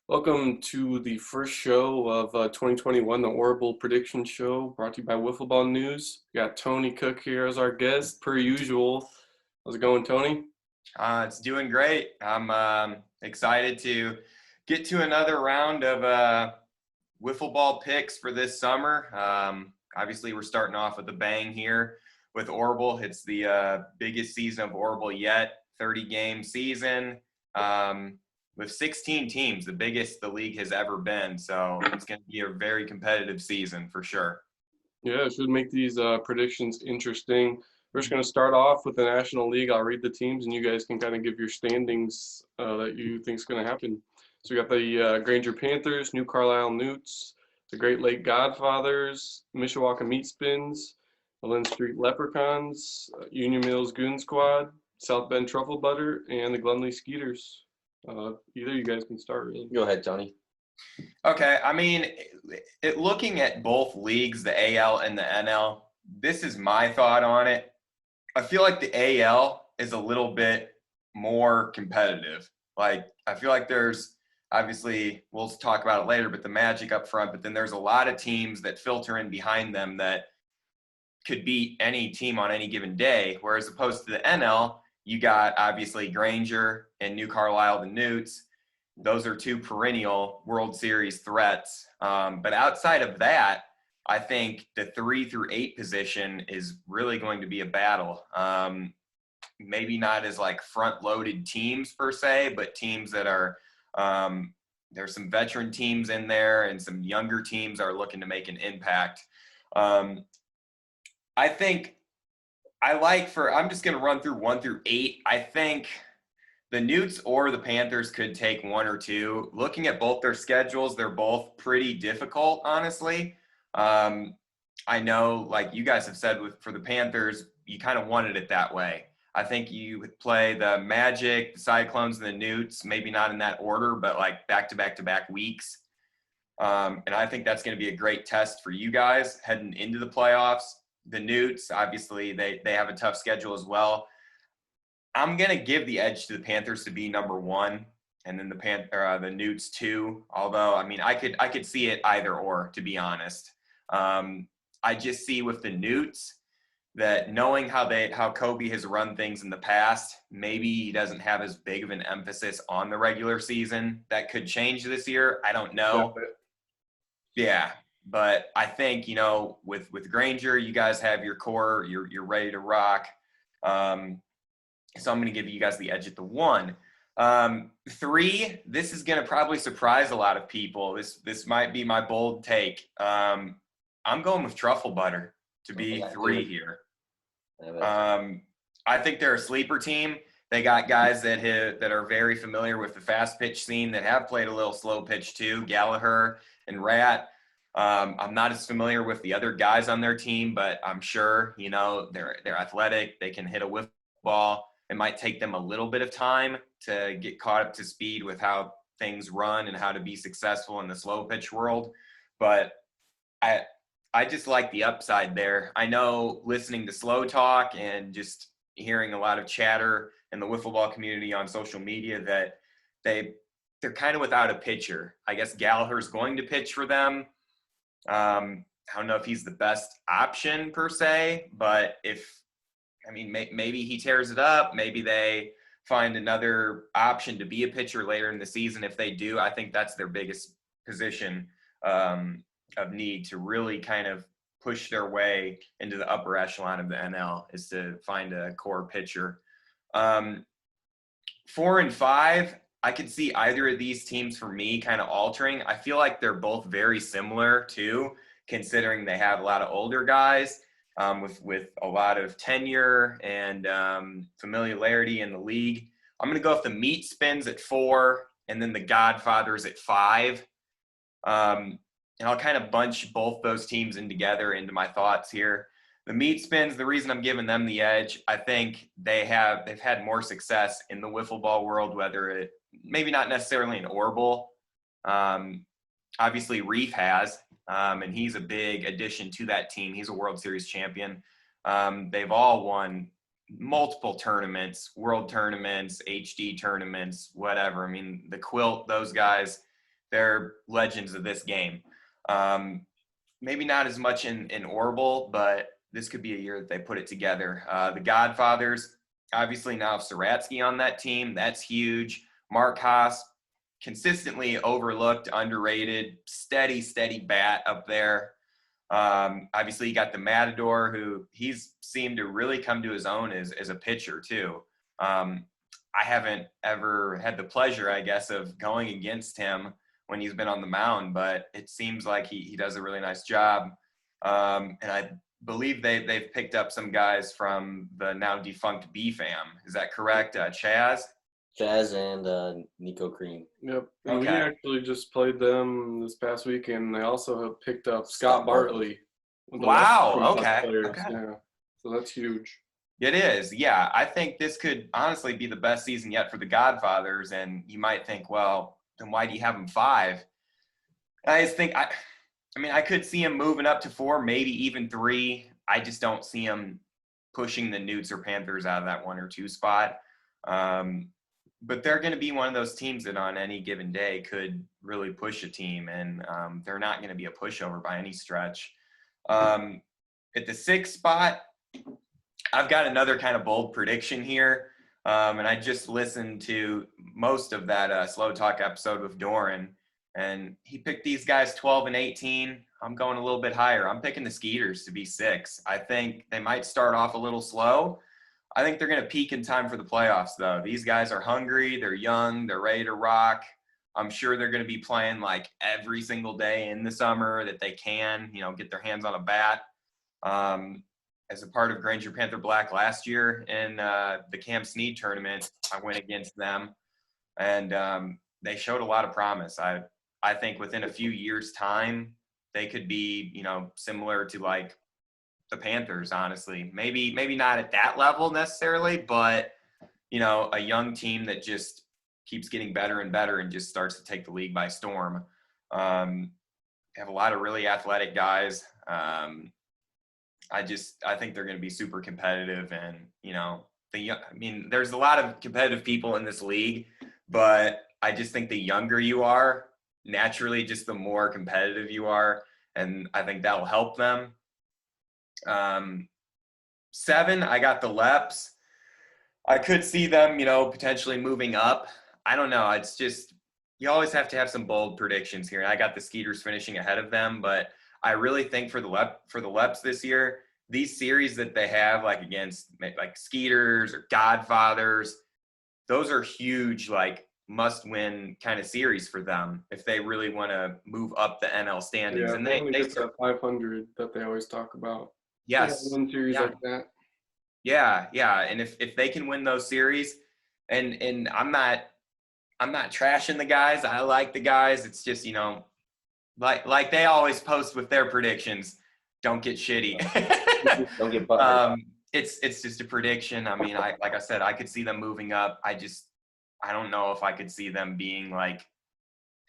Welcome to the first show of 2021, the ORWBL Prediction Show, brought to you by Wiffle Ball News. We got Tony Cook here as our guest, per usual. How's it going, Tony? It's doing great. I'm excited to get to another round of wiffle ball picks for this summer. Obviously, we're starting off with a bang here with ORWBL. It's the biggest season of ORWBL yet, 30-game season with 16 teams, the biggest the league has ever been. So it's going to be a very competitive season for sure. Yeah, it should make these predictions interesting. We're just going to start off with the National League. I'll read the teams, and you guys can kind of give your standings that you think is going to happen. So we got the Granger Panthers, New Carlisle Newts, the Great Lake Godfathers, Mishawaka Meat Spins, the Lynn Street Leprechauns, Union Mills Goon Squad, South Bend Truffle Butter, and the Glenley Skeeters. Either you guys can start, really. Go ahead, Tony. Okay, I mean, looking at both leagues, the AL and the NL, this is my thought on it. I feel like the AL is a little bit more competitive. Like, I feel like there's obviously, we'll talk about it later, but the Magic up front, but then there's a lot of teams that filter in behind them that could beat any team on any given day. Whereas opposed to the NL, you got obviously Granger and New Carlisle, the Newts. Those are two perennial World Series threats. But outside of that, I think the 3 through 8 position is really going to be a battle. Maybe not as like front-loaded teams per se, but teams that are there's some veteran teams in there and some younger teams are looking to make an impact. I think I'm just going to run through 1 through 8. I think the Newts or the Panthers could take 1 or 2. Looking at both their schedules, they're both pretty difficult, honestly. I know, like you guys have said, for the Panthers, you kind of wanted it that way. I think you would play the Magic, the Cyclones, and the Newts, maybe not in that order, but like back-to-back-to-back weeks. And I think that's going to be a great test for you guys heading into the playoffs. The Newts, obviously, they have a tough schedule as well. I'm going to give the edge to the Panthers to be number 1 and then the Newts 2. Although, I mean, I could see it either or, to be honest. I just see with the Newts that knowing how Kobe has run things in the past, maybe he doesn't have as big of an emphasis on the regular season. That could change this year. I don't know. Yeah. But I think, with Granger, you guys have your core, you're ready to rock. So I'm going to give you guys the edge at the 1. 3, this is going to probably surprise a lot of people. This might be my bold take. I'm going with Truffle Butter to be 3 here. I think they're a sleeper team. They got guys that are very familiar with the fast pitch scene that have played a little slow pitch too, Gallagher and Rat. I'm not as familiar with the other guys on their team, but I'm sure, they're athletic. They can hit a whiff ball. It might take them a little bit of time to get caught up to speed with how things run and how to be successful in the slow pitch world. But I just like the upside there. I know listening to Slow Talk and just hearing a lot of chatter in the wiffle ball community on social media that they're kind of without a pitcher. I guess Gallagher's going to pitch for them. I don't know if he's the best option per se, but maybe he tears it up. Maybe they find another option to be a pitcher later in the season. If they do, I think that's their biggest position of need to really kind of push their way into the upper echelon of the NL is to find a core pitcher. 4 and 5, I could see either of these teams for me kind of altering. I feel like they're both very similar too, considering they have a lot of older guys with a lot of tenure and familiarity in the league. I'm going to go with the Meat Spins at 4 and then the Godfathers at 5. And I'll kind of bunch both those teams in together into my thoughts here. The Meat Spins, the reason I'm giving them the edge, I think they've had more success in the wiffle ball world, whether it maybe not necessarily in ORWBL. Obviously, Reef has, and he's a big addition to that team. He's a World Series champion. They've all won multiple tournaments, world tournaments, HD tournaments, whatever. I mean, the Quilt, those guys, they're legends of this game. Maybe not as much in ORWBL, but this could be a year that they put it together. The Godfathers, obviously now Saratsky on that team. That's huge. Mark Haas, consistently overlooked, underrated, steady bat up there. Obviously, you got the Matador, who he's seemed to really come to his own as a pitcher, too. I haven't ever had the pleasure, I guess, of going against him when he's been on the mound, but it seems like he does a really nice job. And I believe they've picked up some guys from the now defunct B-Fam. Is that correct? Chaz and Nico Crean. Yep. And we Okay. actually just played them this past week, and they also have picked up Scott Bartley. one of the Wow, Western Club okay, players. okay. Yeah. So that's huge. It is. Yeah. I think this could honestly be the best season yet for the Godfathers. And you might think, well, then why do you have them 5? I just think, I could see him moving up to 4, maybe even 3. I just don't see him pushing the Newts or Panthers out of that 1 or 2 spot. But they're going to be one of those teams that on any given day could really push a team, and they're not going to be a pushover by any stretch. At the 6th spot, I've got another kind of bold prediction here, and I just listened to most of that Slow Talk episode with Doran, and he picked these guys 12 and 18. I'm going a little bit higher. I'm picking the Skeeters to be 6. I think they might start off a little slow. I think they're going to peak in time for the playoffs, though. These guys are hungry. They're young. They're ready to rock. I'm sure they're going to be playing like every single day in the summer that they can, get their hands on a bat. As a part of Granger Panther Black last year in the Camp Snead tournament, I went against them, and they showed a lot of promise. I think within a few years' time, they could be, similar to like the Panthers, honestly. Maybe not at that level necessarily, but, a young team that just keeps getting better and better and just starts to take the league by storm. They have a lot of really athletic guys. I think they're going to be super competitive, and, there's a lot of competitive people in this league, but I just think the younger you are, naturally, just the more competitive you are. And I think that will help them. 7, I got the Leps. I could see them, potentially moving up. I don't know. It's just, you always have to have some bold predictions here. And I got the Skeeters finishing ahead of them, but I really think for the Leps this year, these series that they have, like against like Skeeters or Godfathers, those are huge, like must-win kind of series for them if they really want to move up the NL standings. Yeah, And they they get that 500 that they always talk about. yes, Win series like that. yeah, and if they can win those series, and I'm not trashing the guys. I like the guys. It's just, like they always post with their predictions, don't get shitty. Don't get buttered. It's just a prediction. Like I said, I could see them moving up. I don't know if I could see them being like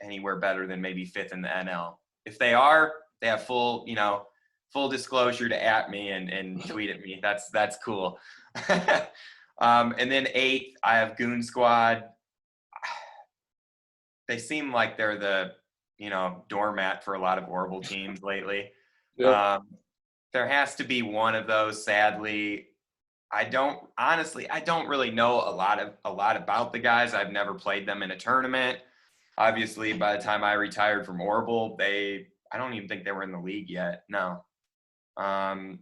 anywhere better than maybe 5th in the NL. If they are, they have full disclosure to at me and tweet at me. That's cool. And then 8th, I have Goon Squad. They seem like they're the, doormat for a lot of ORWBL teams lately. Yep. There has to be one of those, sadly. I don't really know a lot about the guys. I've never played them in a tournament. Obviously, by the time I retired from ORWBL, I don't even think they were in the league yet. No. The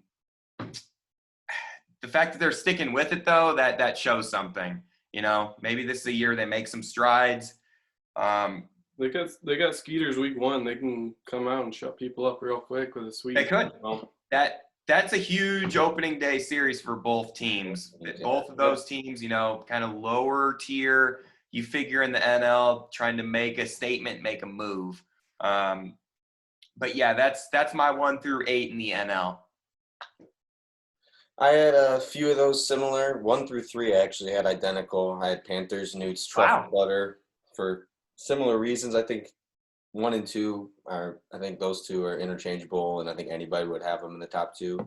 fact that they're sticking with it, though, that shows something. Maybe this is a year they make some strides. They got Skeeters week 1. They can come out and shut people up real quick with a sweep. They could. That's a huge opening day series for both temes. Both of those teams, kind of lower tier. You figure in the NL, trying to make a statement, make a move. But yeah, that's my 1 through 8 in the NL. I had a few of those similar. 1 through 3 I actually had identical. I had Panthers, Newts, Truffle Butter for similar reasons. I think 1 and 2 are. I think those 2 are interchangeable, and I think anybody would have them in the top 2.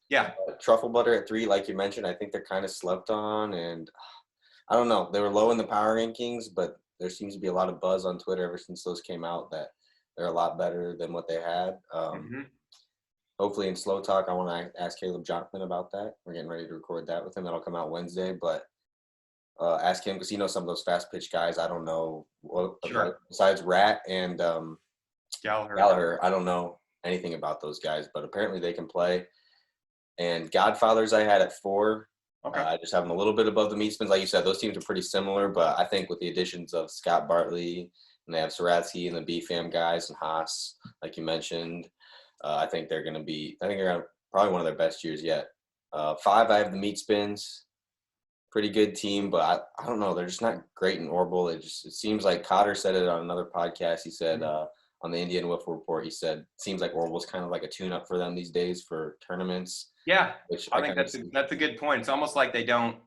Yeah. Truffle Butter at 3, like you mentioned, I think they're kind of slept on, and I don't know. They were low in the power rankings, but there seems to be a lot of buzz on Twitter ever since those came out that they're a lot better than what they had. Hopefully in Slow Talk, I want to ask Caleb Jonathan about that. We're getting ready to record that with him. That'll come out Wednesday, but ask him because he knows some of those fast pitch guys. I don't know what besides Rat and Gallagher. I don't know anything about those guys, but apparently they can play. And Godfathers I had at 4. Okay. I just have them a little bit above the meat spins. Like you said, those teams are pretty similar, but I think with the additions of Scott Bartley, and they have Saratsky and the B-Fam guys and Haas, like you mentioned, I think they're going to probably one of their best years yet. 5, I have the meat spins. Pretty good team, but I don't know. They're just not great in ORWBL. It seems like Cotter said it on another podcast. He said on the Indian Wiffle Report, he said it seems like ORWBL's kind of like a tune-up for them these days for tournaments. Yeah, which I think that's a good point. It's almost like they don't.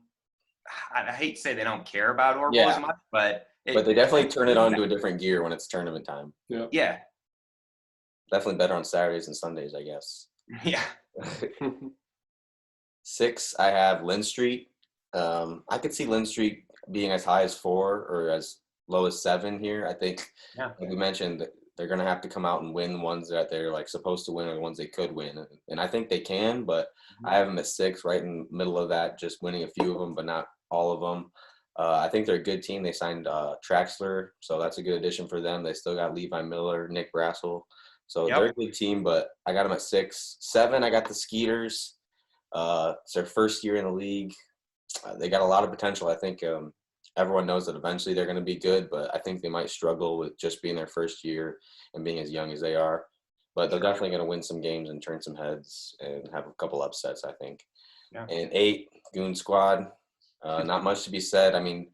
I hate to say they don't care about ORWBL as much, but they definitely turn it on to a different gear when it's tournament time. Yeah. Definitely better on Saturdays and Sundays, I guess. Yeah. 6, I have Lynn Street. I could see Lynn Street being as high as 4 or as low as 7 here. I think, like we mentioned, they're going to have to come out and win the ones that they're like supposed to win or the ones they could win. And I think they can, but I have them at 6, right in the middle of that, just winning a few of them, but not all of them. I think they're a good team. They signed Traxler, so that's a good addition for them. They still got Levi Miller, Nick Brassel. So they're a good team, but I got them at 6. 7, I got the Skeeters. It's their first year in the league. They got a lot of potential. I think everyone knows that eventually they're going to be good, but I think they might struggle with just being their first year and being as young as they are. But they're definitely going to win some games and turn some heads and have a couple upsets, I think. Yeah. And 8, Goon Squad. Not much to be said. I mean,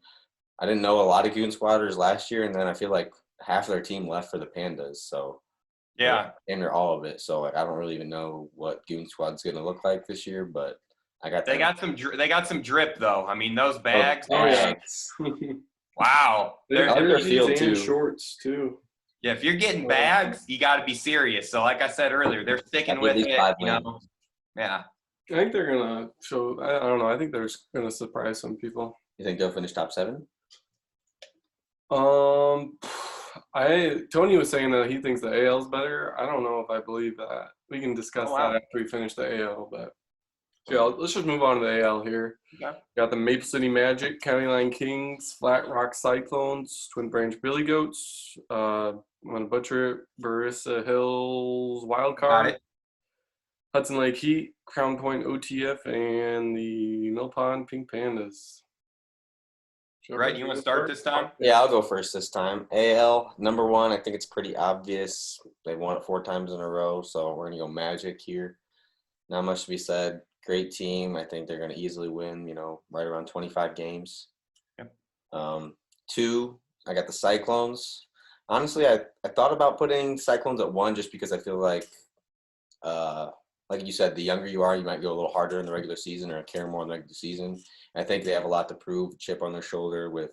I didn't know a lot of Goon Squatters last year, and then I feel like half of their team left for the Pandas. So yeah, and they're all of it. So like, I don't really even know what Goon Squad's going to look like this year, but I got they got some drip though. I mean, those bags. Bags. Wow. They're field and too. shorts too. Yeah, if you're getting bags, you got to be serious. So, like I said earlier, they're sticking with it. Yeah. I think they're gonna show. I don't know. I think they're gonna surprise some people. You think they'll finish top 7? Tony was saying that he thinks the AL is better. I don't know if I believe that. We can discuss that after we finish the AL, but yeah, let's just move on to the AL here. Okay. Got the Maple City Magic, County Line Kings, Flat Rock Cyclones, Twin Branch Billy Goats. I'm gonna butcher it. Barissa Hills Wild Card, Hudson Lake Heat, Crown Point OTF, and the Mill Pond Pink Pandas. Right, you want to start this time? Yeah, I'll go first this time. AL, number 1, I think it's pretty obvious. They've won it 4 times in a row, so we're going to go Magic here. Not much to be said. Great team. I think they're going to easily win, right around 25 games. Yep. 2, I got the Cyclones. Honestly, I thought about putting Cyclones at 1 just because I feel like you said, the younger you are, you might go a little harder in the regular season or care more in the regular season. I think they have a lot to prove, chip on their shoulder with,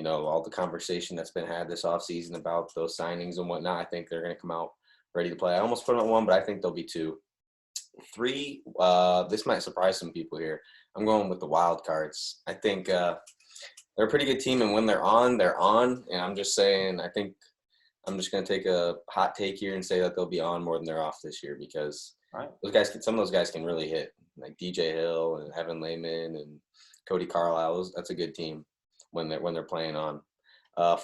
all the conversation that's been had this offseason about those signings and whatnot. I think they're going to come out ready to play. I almost put them at 1, but I think they'll be 2. 3, this might surprise some people here. I'm going with the Wild Cards. I think they're a pretty good team, and when they're on, they're on. And I'm just saying, I think I'm just going to take a hot take here and say that they'll be on more than they're off this year because some of those guys can really hit, like DJ Hill and Evan Lehman and Cody Carlisle. That's a good team when they're playing on.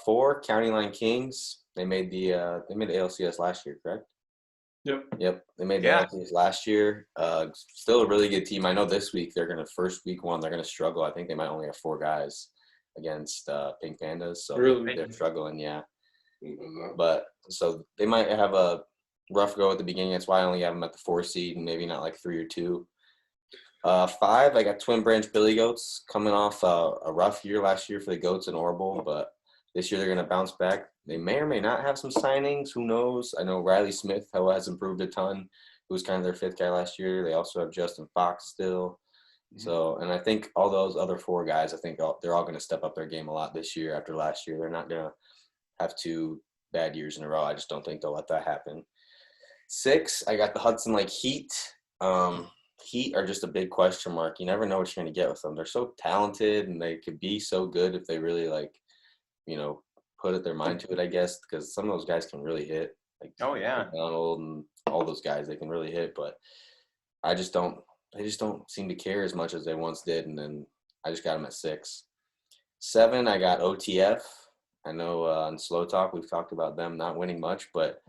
4, County Line Kings. They made the ALCS last year, correct? Yep. They made the ALCS last year. Still a really good team. I know this week week 1, they're going to struggle. I think they might only have 4 guys against Pink Pandas. So they're struggling, yeah. But so they might have a rough go at the beginning. That's why I only have them at the 4 seed and maybe not like 3 or 2. 5, I got Twin Branch Billy Goats coming off a rough year last year for the Goats in ORWBL, but this year they're going to bounce back. They may or may not have some signings. Who knows? I know Riley Smith has improved a ton, who was kind of their 5th guy last year. They also have Justin Fox still. So, and I think all those other 4 guys, I think they're all going to step up their game a lot this year after last year. They're not going to have 2 bad years in a row. I just don't think they'll let that happen. 6, I got the Hudson Lake Heat. Heat are just a big question mark. You never know what you're going to get with them. They're so talented, and they could be so good if they really put their mind to it, I guess, because some of those guys can really hit. Like Oh yeah. Donald and all those guys, they can really hit, but they just don't seem to care as much as they once did. And then I just got them at 6. 7, I got OTF. I know on Slow Talk we've talked about them not winning much, but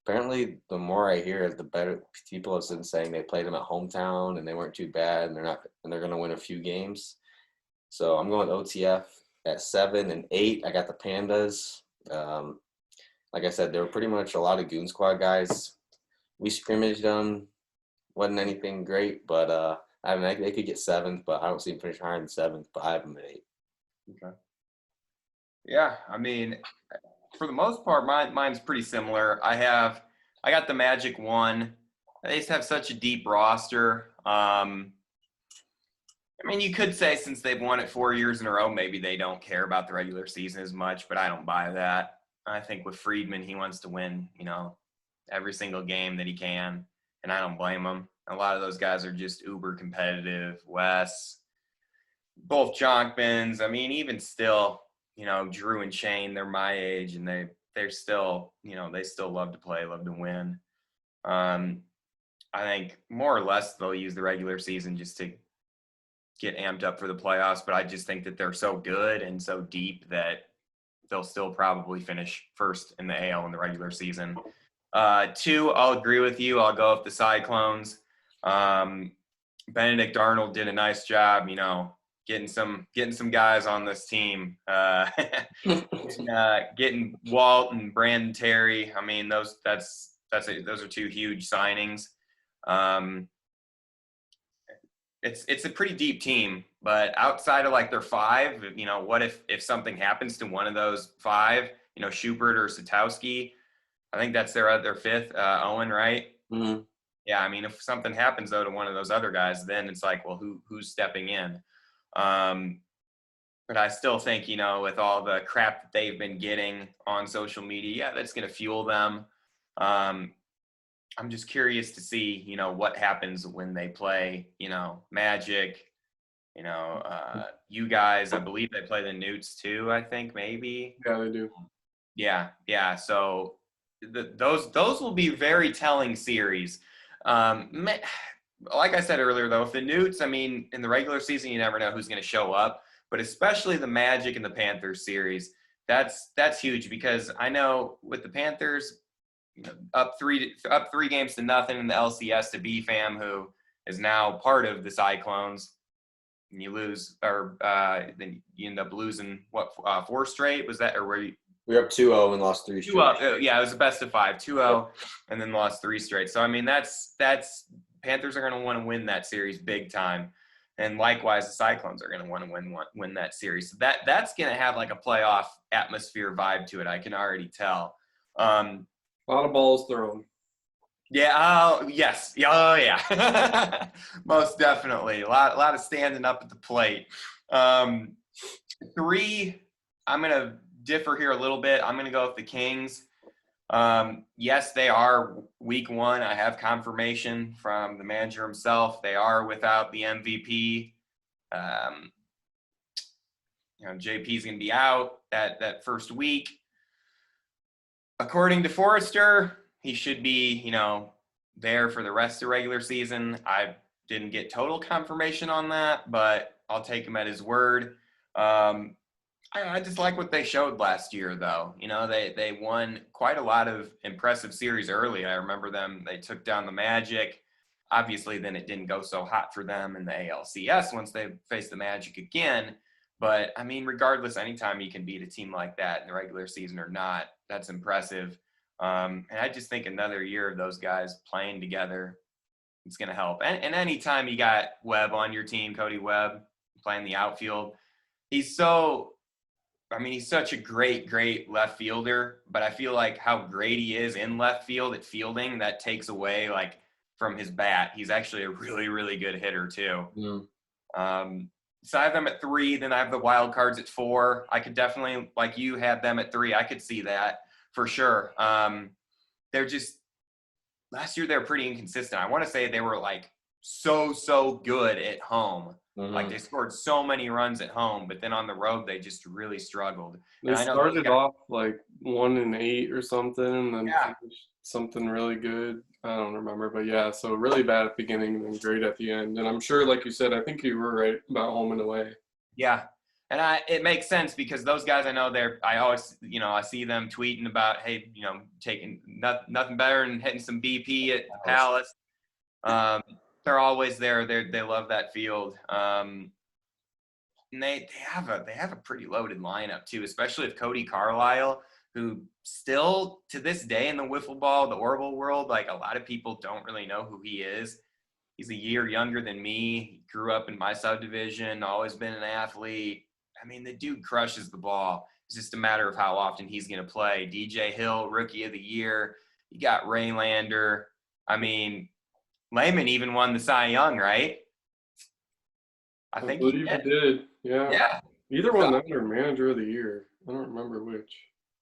apparently the more I hear, the better. People have been saying they played them at hometown and they weren't too bad, and they're going to win a few games. So I'm going OTF at 7. And 8, I got the Pandas. Like I said, they were pretty much a lot of Goon Squad guys. We scrimmaged them. Wasn't anything great, but I mean, they could get 7th, but I don't see them finish higher than 7th, but I have them at 8. Okay. Yeah, I mean, for the most part, mine's pretty similar. I got the Magic 1. They just have such a deep roster. I mean, you could say since they've won it 4 years in a row, maybe they don't care about the regular season as much, but I don't buy that. I think with Friedman, he wants to win, every single game that he can, and I don't blame him. A lot of those guys are just uber competitive. Wes, both Jonkmans. I mean, even still, Drew and Shane, they're my age, and they're still, they still love to play, love to win. I think more or less they'll use the regular season just to get amped up for the playoffs, but I just think that they're so good and so deep that they'll still probably finish first in the AL in the regular season. 2, I'll agree with you. I'll go with the Cyclones. Benedict Arnold did a nice job, getting some guys on this team. Getting Walt and Brandon Terry. I mean, those are 2 huge signings. It's a pretty deep team, but outside of like their 5, what if something happens to one of those 5, Schubert or Satowski, I think that's their 5th, Owen, right? Mm-hmm. Yeah, I mean, if something happens though to one of those other guys, then it's like, well, who's stepping in? But I still think, with all the crap that they've been getting on social media, yeah, that's going to fuel them. I'm just curious to see, what happens when they play, Magic, you guys. I believe they play the Newts too, I think maybe. Yeah, they do. Yeah. So those will be very telling series. Like I said earlier, though, if the Newts, I mean, in the regular season, you never know who's going to show up, but especially the Magic and the Panthers series, that's huge, because I know with the Panthers, up 3 games to nothing in the LCS to BFAM, who is now part of the Cyclones, and you lose, or then you end up losing 4 straight? Was that, or were you? We were up 2-0 and lost 3 straight. 2-0. Yeah, it was a best of 5, 2-0, and then lost 3 straight. So I mean, that's Panthers are going to want to win that series big time, and likewise the Cyclones are going to want to win that series. So that's going to have like a playoff atmosphere vibe to it. I can already tell. A lot of balls thrown. Yeah. Oh, yes. Oh, yeah. Most definitely. A lot of standing up at the plate. 3, I'm going to differ here a little bit. I'm going to go with the Kings. Yes, they are week 1. I have confirmation from the manager himself. They are without the MVP. JP's going to be out that first week. According to Forrester, he should be, there for the rest of the regular season. I didn't get total confirmation on that, but I'll take him at his word. I just like what they showed last year, though. They won quite a lot of impressive series early. I remember they took down the Magic. Obviously, then it didn't go so hot for them in the ALCS once they faced the Magic again. But, I mean, regardless, anytime you can beat a team like that in the regular season or not, that's impressive. And I just think another year of those guys playing together, it's going to help. And anytime you got Webb on your team, Cody Webb, playing the outfield, he's such a great left fielder, but I feel like how great he is in left field at fielding, that takes away, like, from his bat. He's actually a really, really good hitter, too. Mm. So I have them at 3, then I have the wild cards at 4. I could definitely, like you had them at 3, I could see that for sure. They're just, last year they were pretty inconsistent. I want to say they were like so good at home. Like they scored so many runs at home, but then on the road they just really struggled. They And I know started off like 1-8 or something, and then finished something really good. I don't remember, but yeah, so really bad at the beginning and then great at the end. And I'm sure, like you said, I think you were right about home and away. Yeah. And it makes sense because those guys, I know I always, I see them tweeting about, hey, taking nothing better than hitting some BP at the Palace. They're always there. They love that field. And they have a pretty loaded lineup too, especially with Cody Carlisle, who still to this day in the wiffle ball, the ORWBL world, like a lot of people don't really know who he is. He's a year younger than me. He grew up in my subdivision, always been an athlete. I mean, the dude crushes the ball. It's just a matter of how often he's going to play. DJ Hill, Rookie of the Year. You got Raylander. I mean, Lehman even won the Cy Young, right? I think he did. Yeah. Yeah. Either one that or Manager of the Year. I don't remember which.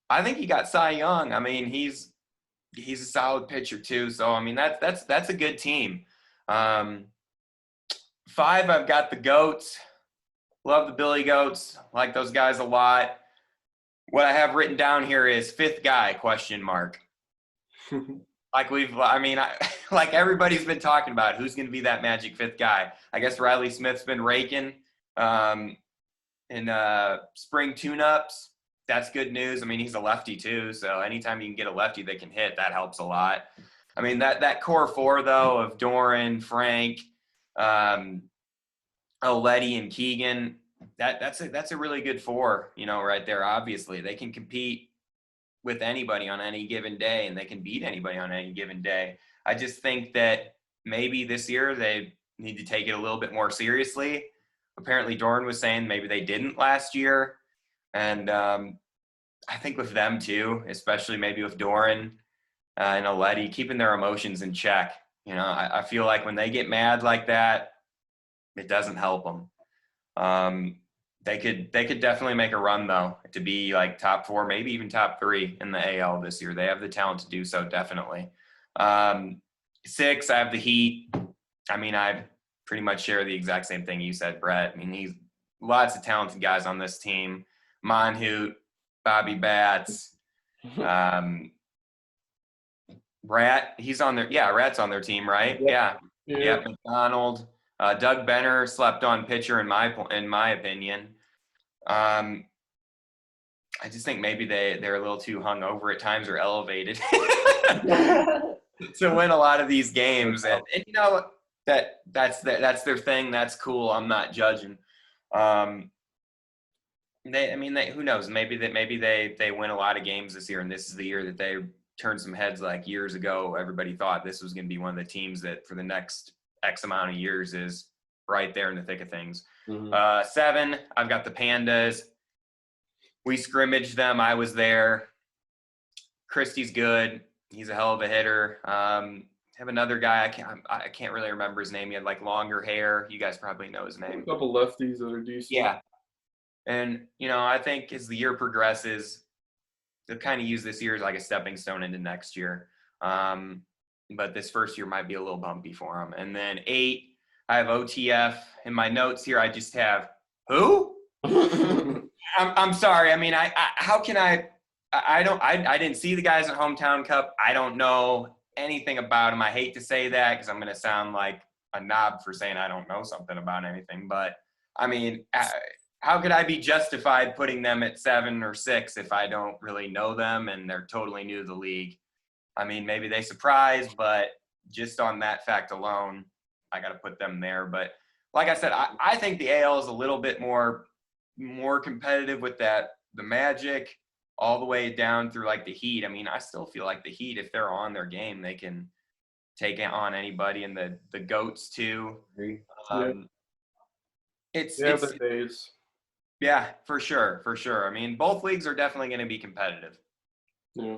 I think he got Cy Young. I mean, he's a solid pitcher too. So I mean, that's a good team. 5, I've got the Goats. Love the Billy Goats. Like those guys a lot. What I have written down here is 5th guy, ? Like everybody's been talking about who's going to be that magic 5th guy. I guess Riley Smith's been raking in spring tune-ups. That's good news. I mean, he's a lefty too, so anytime you can get a lefty that can hit, that helps a lot. I mean, that core 4 though of Doran, Frank, Letty, and Keegan, that's a really good 4, right there. Obviously, they can compete with anybody on any given day, and they can beat anybody on any given day. I just think that maybe this year they need to take it a little bit more seriously. Apparently, Doran was saying maybe they didn't last year, and I think with them too, especially maybe with Doran and Letty, keeping their emotions in check. I feel like when they get mad like that, it doesn't help them. They could definitely make a run though to be like top 4, maybe even top 3 in the AL this year. They have the talent to do so, definitely. 6, I have the Heat. I mean, I pretty much share the exact same thing you said, Brett. I mean, he's lots of talented guys on this team. Monhoot, Bobby Batts, Rat. He's on their Rat's on their team, right? Yep. Yeah. McDonald. Doug Benner slept on pitcher in my opinion. I just think maybe they're a little too hungover at times or elevated to win a lot of these games, and that's their thing. That's cool. I'm not judging. Who knows? Maybe they win a lot of games this year, and this is the year that they turn some heads. Like years ago, everybody thought this was going to be one of the teams that for the next X amount of years is right there in the thick of things. 7, I've got the Pandas. We scrimmaged them. I was there. Christie's good. He's a hell of a hitter. Have another guy. I can't really remember his name. He had like longer hair. You guys probably know his name. A couple lefties that are decent. Yeah. And, I think as the year progresses, they'll kind of use this year as like a stepping stone into next year. But this first year might be a little bumpy for them. And then 8, I have OTF. In my notes here, I just have who? I'm sorry. I mean, how can I didn't see the guys at Hometown Cup. I don't know anything about them. I hate to say that because I'm going to sound like a knob for saying I don't know something about anything. But, I mean, how could I be justified putting them at 7 or 6 if I don't really know them and they're totally new to the league? I mean, maybe they surprised, but just on that fact alone, I got to put them there. But like I said, I think the AL is a little bit more competitive with the Magic all the way down through like the Heat. I mean, I still feel like the Heat, if they're on their game, they can take on anybody, and the Goats too. It's the days. Yeah, for sure. I mean, both leagues are definitely going to be competitive. Yeah.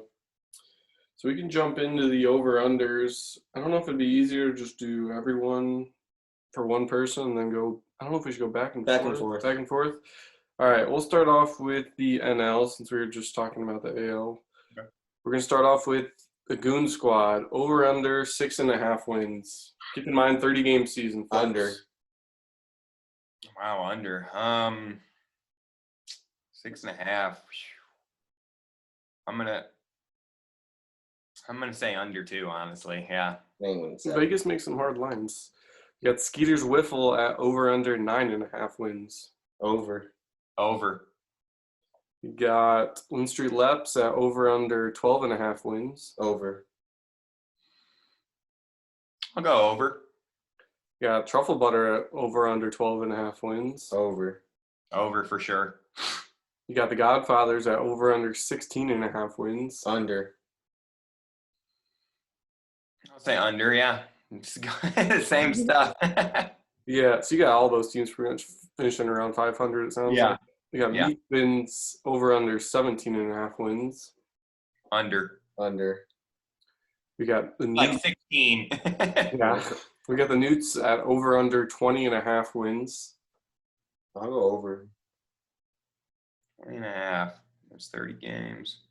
So we can jump into the over-unders. I don't know if it'd be easier to just do everyone for one person and then go – I don't know if we should go back and forth. Back and forth. All right, we'll start off with the NL since we were just talking about the AL. Okay. We're going to start off with the Goon Squad. Over-under 6.5 wins. Keep in mind 30-game season. Folks. Under. Wow, under. 6.5. I'm gonna say under too, honestly. Yeah. Penguins. 7. Vegas makes some hard lines. You got Skeeter's Wiffle at over under 9.5 wins. Over. Over. You got Lynn Street Leps at over under 12.5 wins. Over. I'll go over. You got Truffle Butter at over under 12.5 wins. Over. Over for sure. You got the Godfathers at over under 16.5 wins. Under. I'll say under, yeah. Same stuff. Yeah, so you got all those teams pretty much finishing around 500, it sounds Yeah. like. You got Yeah. Meat Fins over under 17.5 wins. Under. Under. We got the Like Newts. 16. Yeah. We got the Newts at over under 20.5 wins. I'll go over. 20.5. There's 30 games.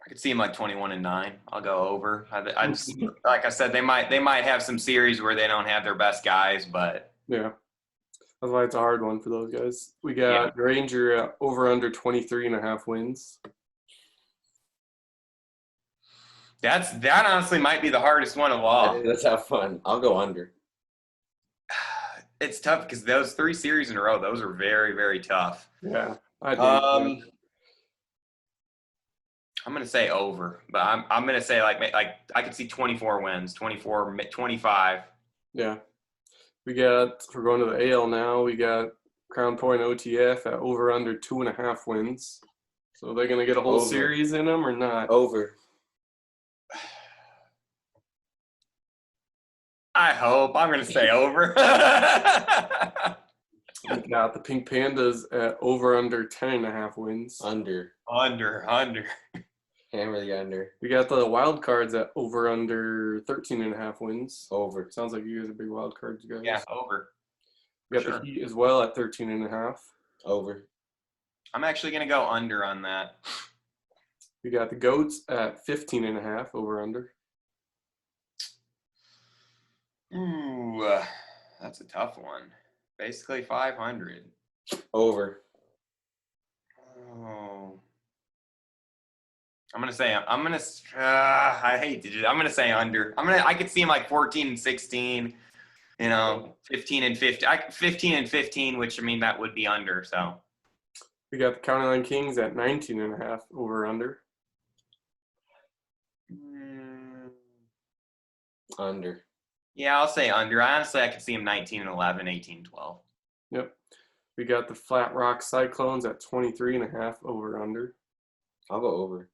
I could see them like 21-9. I'll go over. I just, like I said, they might have some series where they don't have their best guys, but Yeah. That's why it's a hard one for those guys. We got Granger at over under 23.5 wins. that honestly might be the hardest one of all. Let's have fun. I'll go under. It's tough because those 3 series in a row, those are very, very tough. Yeah. I do. I'm gonna say over, but I'm gonna say like I could see 24 wins, 24, 25. Yeah. We're going to the AL now. We got Crown Point OTF at over under 2.5 wins. So they're going to get a whole Over. series in them or not? Over. I hope. I'm gonna say over. We got the Pink Pandas at over under 10.5 wins. Under. Under. Hammer the under. We got the Wild Cards at over under 13.5 wins. Over. Sounds like you guys are big Wild Cards guys. Yeah, over. We got Sure. the Heat as well at 13.5. Over. I'm actually gonna go under on that. We got the Goats at 15.5 over under. Ooh, that's a tough one. Basically 500. Over. Oh. I hate to do that. I'm gonna say under. I could see him like 14 and 16, 15 and 15. 15 and 15, which I mean that would be under. So We got the County Line Kings at 19.5 over under. Under. yeah, I'll say under. Honestly, I could see him 19 and 11, 18 and 12. Yep. We got the Flat Rock Cyclones at 23.5 over under. I'll go over.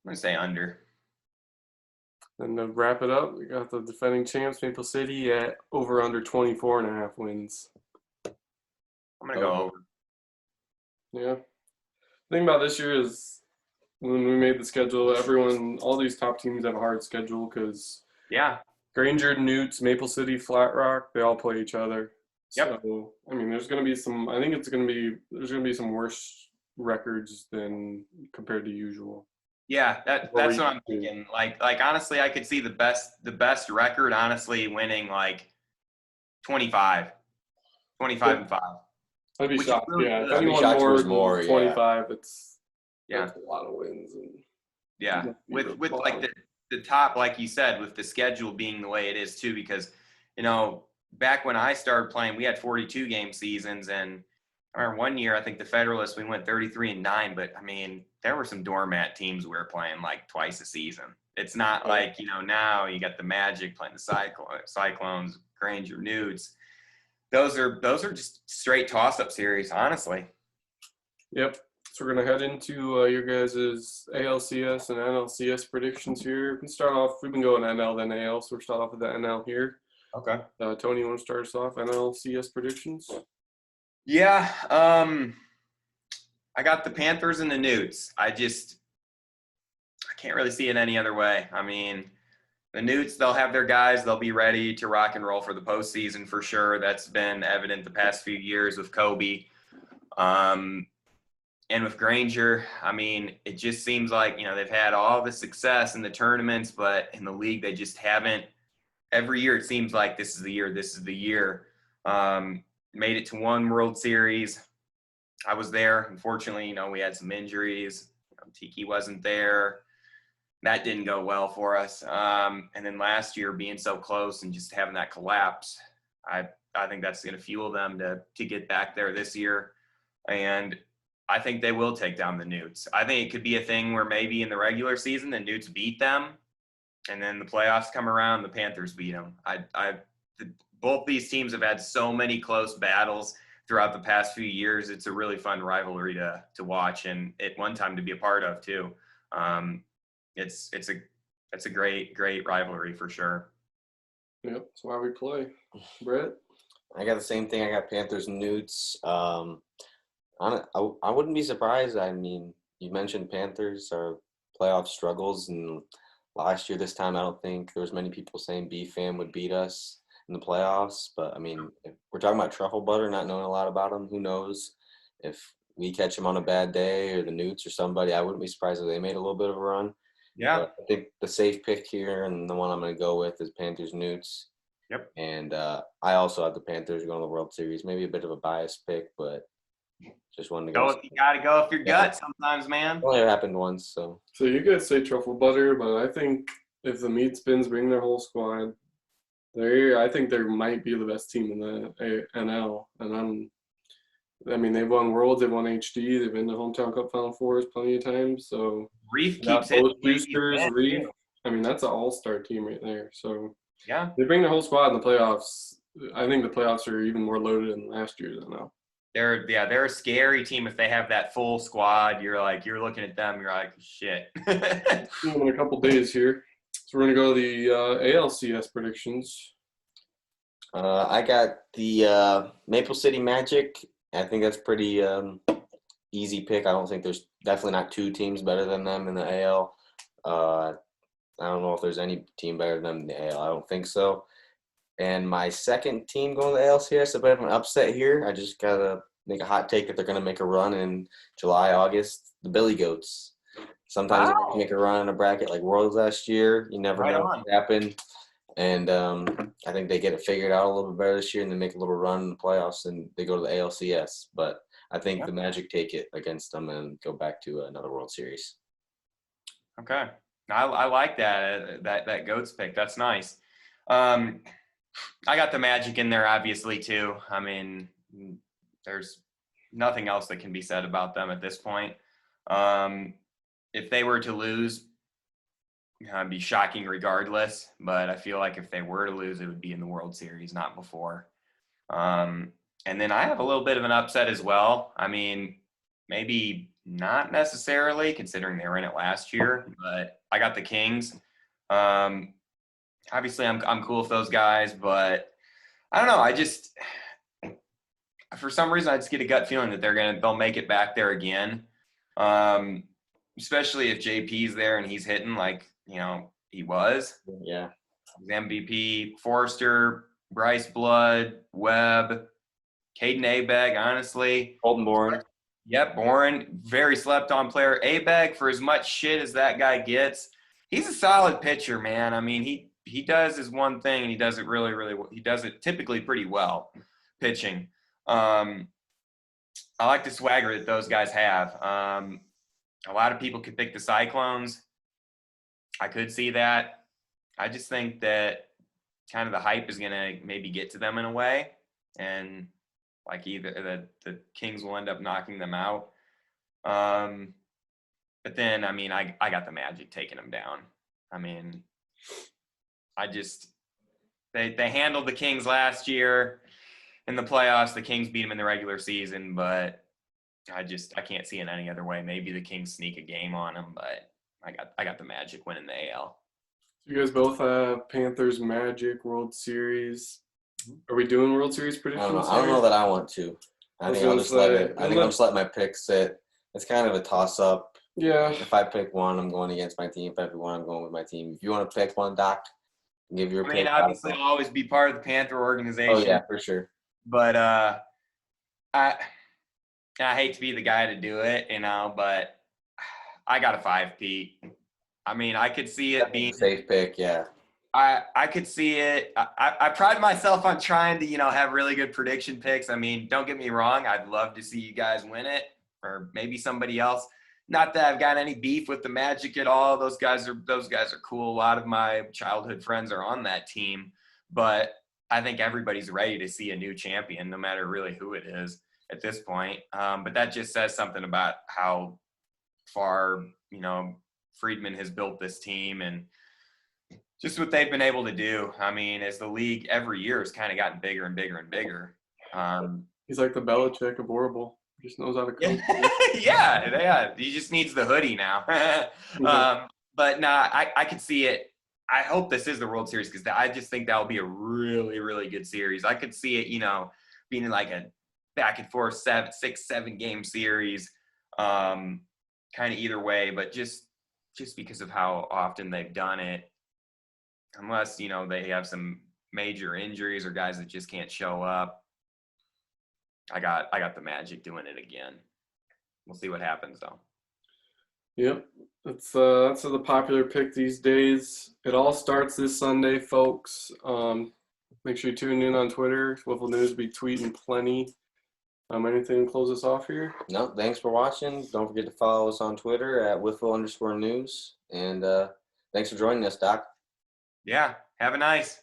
I'm gonna say under. And to wrap it up, we got the defending champs Maple City at over under 24.5 wins. I'm gonna go over. Yeah. The thing about this year is when we made the schedule, all these top teams have a hard schedule because Yeah. Granger, Newts, Maple City, Flat Rock, they all play each other. Yep. So, I mean, there's going to be some worse records than compared to usual. Yeah, that's what I'm thinking. Like honestly, I could see the best record honestly winning like 25 and 5. I'd be Which is shocked. really Yeah. good. If I'd be anyone shocked if it more was than more, yeah. 25, that's Yeah. a lot of wins. And Yeah. With like the top, like you said, with the schedule being the way it is too, because back when I started playing, we had 42 game seasons, and I remember one year I think the Federalists we went 33-9, but I mean there were some doormat teams we were playing like twice a season. It's not like now you got the Magic playing the Cyclones, Granger, Newts. Those are just straight toss-up series, honestly. Yep. So we're going to head into your guys' ALCS and NLCS predictions here. We can start off, we've been going NL then AL, so we'll start off with the NL here. Okay. Tony, you want to start us off? NLCS predictions? Yeah. I got the Panthers and the Newts. I can't really see it any other way. I mean, the Newts, they'll have their guys. They'll be ready to rock and roll for the postseason for sure. That's been evident the past few years with Kobe. And with Granger, I mean, it just seems like, they've had all the success in the tournaments, but in the league, they just haven't every year it seems like this is the year. This is the year. Made it to one World Series. I was there. Unfortunately, we had some injuries. Tiki wasn't there. That didn't go well for us. And then last year being so close and just having that collapse, I think that's going to fuel them to get back there this year. And I think they will take down the Newts. I think it could be a thing where maybe in the regular season the Newts beat them, and then the playoffs come around, the Panthers beat them. Both these teams have had so many close battles throughout the past few years. It's a really fun rivalry to watch, and at one time to be a part of too. It's a great rivalry for sure. Yep, that's why we play. Brett? I got the same thing. I got Panthers and Newts. I wouldn't be surprised. I mean, you mentioned Panthers are playoff struggles, and last year this time I don't think there was many people saying B-Fam would beat us in the playoffs. But I mean, if we're talking about truffle butter, not knowing a lot about them, who knows if we catch them on a bad day or the Newts or somebody. I wouldn't be surprised if they made a little bit of a run. Yeah. But I think the safe pick here and the one I'm going to go with is Panthers Newts. Yep. And I also have the Panthers going to the World Series. Maybe a bit of a biased pick, but just wanted to go. You got to go with your gut sometimes, man. Only happened once, so. So you guys say truffle butter, but I think if the meat spins bring their whole squad, I think they might be the best team in the NL. And I mean, they've won Worlds, they've won HD, they've been to Hometown Cup Final Fours plenty of times. So Reef keeps hitting. Boosters, Reef. I mean, that's an all-star team right there. So yeah, they bring their whole squad in the playoffs. I think the playoffs are even more loaded than last year than now. They're a scary team if they have that full squad. You're looking at them, you're like, shit. In a couple days here. So we're going to go to the ALCS predictions. I got the Maple City Magic. I think that's pretty easy pick. I don't think there's definitely not two teams better than them in the AL. I don't know if there's any team better than them in the AL. I don't think so. And my second team going to the ALCS, a bit of an upset here. I just got to make a hot take that they're going to make a run in July, August. The Billy Goats. Sometimes they make a run in a bracket like Worlds last year. You never know what could happen. And I think they get it figured out a little bit better this year and they make a little run in the playoffs and they go to the ALCS. But I think the Magic take it against them and go back to another World Series. Okay. I like that Goats pick. That's nice. I got the Magic in there, obviously, too. I mean, there's nothing else that can be said about them at this point. If they were to lose, it'd be shocking regardless. But I feel like if they were to lose, it would be in the World Series, not before. And then I have a little bit of an upset as well. I mean, maybe not necessarily, considering they were in it last year, but I got the Kings. Obviously, I'm cool with those guys, but I don't know. I just, for some reason, I just get a gut feeling that they'll make it back there again. Especially if JP's there and he's hitting like he was. Yeah. He's MVP. Forrester, Bryce Blood, Webb, Caden Abeg. Honestly, Colton Bourne. Yep, Bourne, very slept-on player. Abeg, for as much shit as that guy gets, he's a solid pitcher, man. I mean, he does his one thing, and he does it really, really well. He does it typically pretty well, pitching. I like the swagger that those guys have. A lot of people could pick the Cyclones. I could see that. I just think that kind of the hype is going to maybe get to them in a way, and like either the Kings will end up knocking them out. But then, I mean, I got the Magic taking them down. I mean, they handled the Kings last year in the playoffs. The Kings beat them in the regular season, but I can't see it any other way. Maybe the Kings sneak a game on them, but I got the Magic winning the AL. You guys both have Panthers, Magic, World Series. Are we doing World Series predictions? I don't know that I want to. I think I'll just let my pick sit. It's kind of a toss-up. Yeah. If I pick one, I'm going against my team. If I pick one, I'm going with my team. If you want to pick one, Doc, give your pick. I mean, obviously, I'll always be part of the Panther organization. Oh, yeah, for sure. But I hate to be the guy to do it, but I got a 5-Pete. I mean, I could see it being safe pick, yeah. I could see it. I pride myself on trying to, have really good prediction picks. I mean, don't get me wrong. I'd love to see you guys win it, or maybe somebody else. Not that I've got any beef with the Magic at all. Those guys are cool. A lot of my childhood friends are on that team, but I think everybody's ready to see a new champion, no matter really who it is at this point. But that just says something about how far, Friedman has built this team and just what they've been able to do. I mean, as the league every year has kind of gotten bigger and bigger and bigger. He's like the Belichick of ORWBL. Just knows how to coach. yeah. He just needs the hoodie now. But nah, I could see it. I hope this is the World Series because I just think that will be a really, really good series. I could see it, being like a back and forth 6-7 game series, kind of either way. But just because of how often they've done it, unless they have some major injuries or guys that just can't show up. I got the Magic doing it again. We'll see what happens though. Yep, that's the popular pick these days. It all starts this Sunday, folks. Make sure you tune in on Twitter. Wiffle News will be tweeting plenty. Anything to close us off here? No, thanks for watching. Don't forget to follow us on Twitter at Wiffle_news. And thanks for joining us, Doc. Yeah, have a nice.